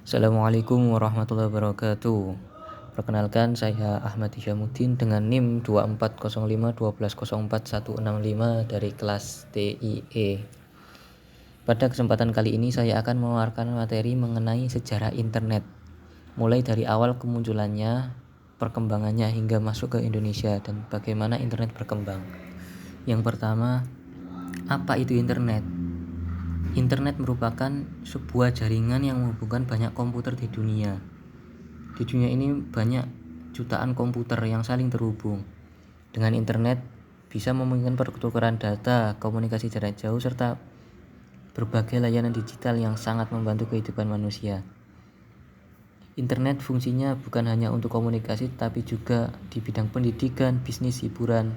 Assalamualaikum warahmatullahi wabarakatuh. Perkenalkan, saya Ahmad Hisyamuddin dengan NIM 240512041165 dari kelas TIE. Pada kesempatan kali ini saya akan memaparkan materi mengenai sejarah internet, mulai dari awal kemunculannya, perkembangannya hingga masuk ke Indonesia dan bagaimana internet berkembang. Yang pertama, apa itu internet? Internet merupakan sebuah jaringan yang menghubungkan banyak komputer di dunia. Di dunia ini banyak jutaan komputer yang saling terhubung. Dengan internet bisa memungkinkan pertukaran data, komunikasi jarak jauh, serta berbagai layanan digital yang sangat membantu kehidupan manusia. Internet fungsinya bukan hanya untuk komunikasi, tapi juga di bidang pendidikan, bisnis, hiburan,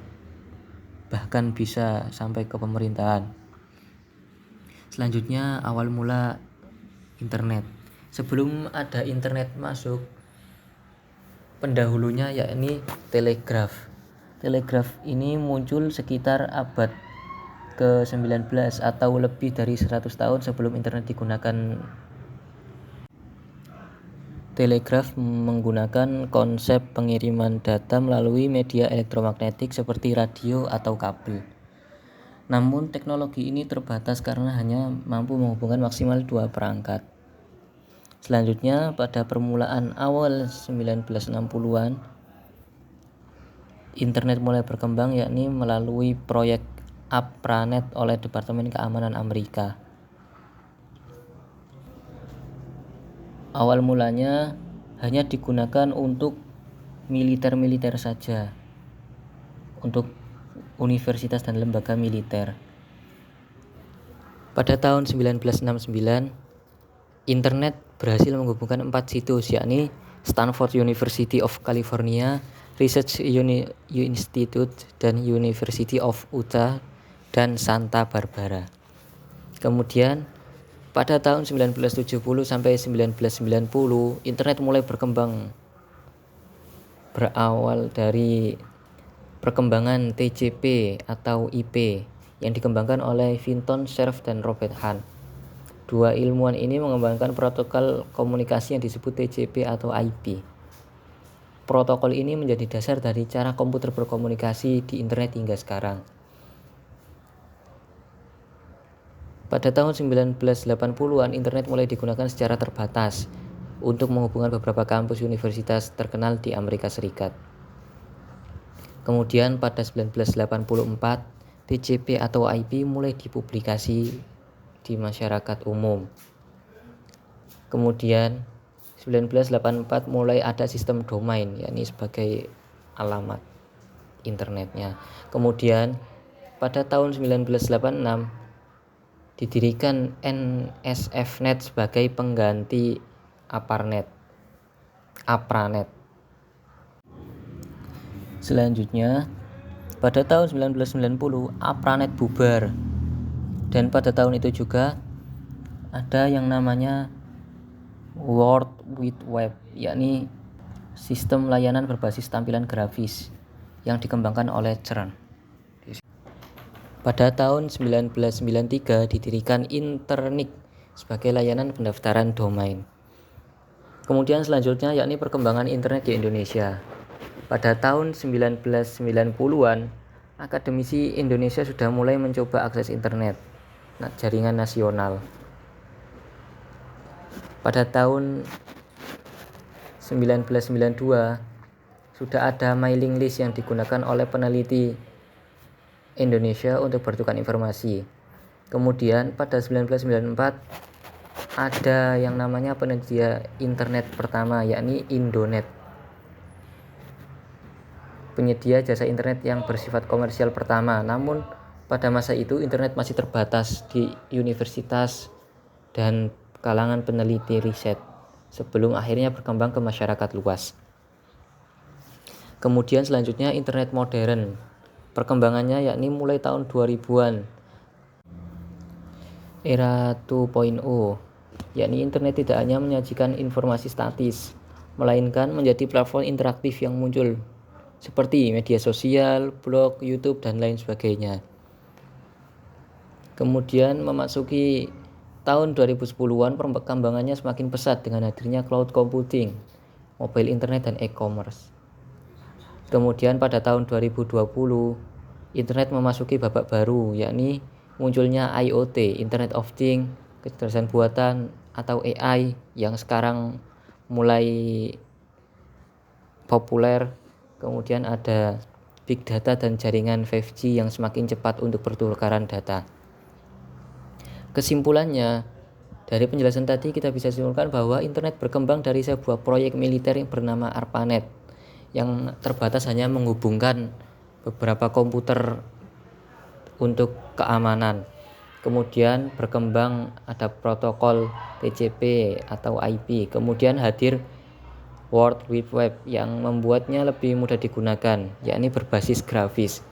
bahkan bisa sampai ke pemerintahan. Selanjutnya, awal mula internet. Sebelum ada internet masuk, pendahulunya yakni telegraf. Telegraf ini muncul sekitar abad ke-19 atau lebih dari 100 tahun sebelum internet digunakan. Telegraf menggunakan konsep pengiriman data melalui media elektromagnetik seperti radio atau kabel. Namun teknologi ini terbatas karena hanya mampu menghubungkan maksimal 2 perangkat. Selanjutnya, pada permulaan awal 1960-an, internet mulai berkembang yakni melalui proyek ARPANET oleh Departemen Keamanan Amerika. Awal mulanya hanya digunakan untuk militer saja, untuk universitas dan lembaga militer. Pada tahun 1969, internet berhasil menghubungkan 4 situs, yakni Stanford University of California, Research Institute, dan University of Utah, dan Santa Barbara. Kemudian pada tahun 1970 sampai 1990, internet mulai berkembang. Berawal dari perkembangan TCP atau IP yang dikembangkan oleh Vinton Cerf dan Robert Hahn. Dua ilmuwan ini mengembangkan protokol komunikasi yang disebut TCP atau IP. Protokol ini menjadi dasar dari cara komputer berkomunikasi di internet hingga sekarang. Pada tahun 1980-an, internet mulai digunakan secara terbatas untuk menghubungkan beberapa kampus universitas terkenal di Amerika Serikat. Kemudian pada 1984, TCP atau IP mulai dipublikasi di masyarakat umum. Kemudian 1984 mulai ada sistem domain, yakni sebagai alamat internetnya. Kemudian pada tahun 1986 didirikan NSFNet sebagai pengganti ARPANET. Selanjutnya, pada tahun 1990 ARPANET bubar. Dan pada tahun itu juga ada yang namanya World Wide Web, yakni sistem layanan berbasis tampilan grafis yang dikembangkan oleh CERN. Pada tahun 1993 didirikan Internik sebagai layanan pendaftaran domain. Kemudian selanjutnya yakni perkembangan internet di Indonesia. Pada tahun 1990-an, akademisi Indonesia sudah mulai mencoba akses internet jaringan nasional. Pada tahun 1992 sudah ada mailing list yang digunakan oleh peneliti Indonesia untuk bertukar informasi. Kemudian pada 1994 ada yang namanya penyedia internet pertama, yakni Indonet. Penyedia jasa internet yang bersifat komersial pertama. Namun pada masa itu internet masih terbatas di universitas dan kalangan peneliti riset sebelum akhirnya berkembang ke masyarakat luas. Kemudian selanjutnya internet modern. Perkembangannya yakni mulai tahun 2000-an. Era 2.0, yakni internet tidak hanya menyajikan informasi statis, melainkan menjadi platform interaktif yang muncul seperti media sosial, blog, YouTube, dan lain sebagainya. Kemudian memasuki tahun 2010-an perkembangannya semakin pesat dengan hadirnya cloud computing, mobile internet, dan e-commerce. Kemudian pada tahun 2020, internet memasuki babak baru, yakni munculnya IoT, Internet of Things, kecerdasan buatan atau AI yang sekarang mulai populer. Kemudian ada big data dan jaringan 5G yang semakin cepat untuk pertukaran data. Kesimpulannya, dari penjelasan tadi kita bisa simpulkan bahwa internet berkembang dari sebuah proyek militer yang bernama ARPANET yang terbatas hanya menghubungkan beberapa komputer untuk keamanan. Kemudian berkembang ada protokol TCP atau IP. Kemudian hadir World Wide Web yang membuatnya lebih mudah digunakan, yakni berbasis grafis,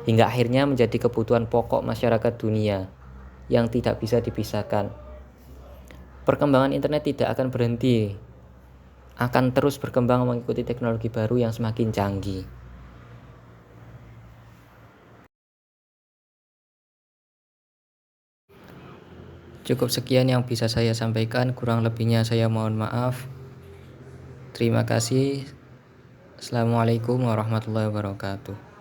hingga akhirnya menjadi kebutuhan pokok masyarakat dunia yang tidak bisa dipisahkan. Perkembangan internet tidak akan berhenti, akan terus berkembang mengikuti teknologi baru yang semakin canggih. Cukup sekian yang bisa saya sampaikan, kurang lebihnya saya mohon maaf. Terima kasih. Assalamualaikum warahmatullahi wabarakatuh.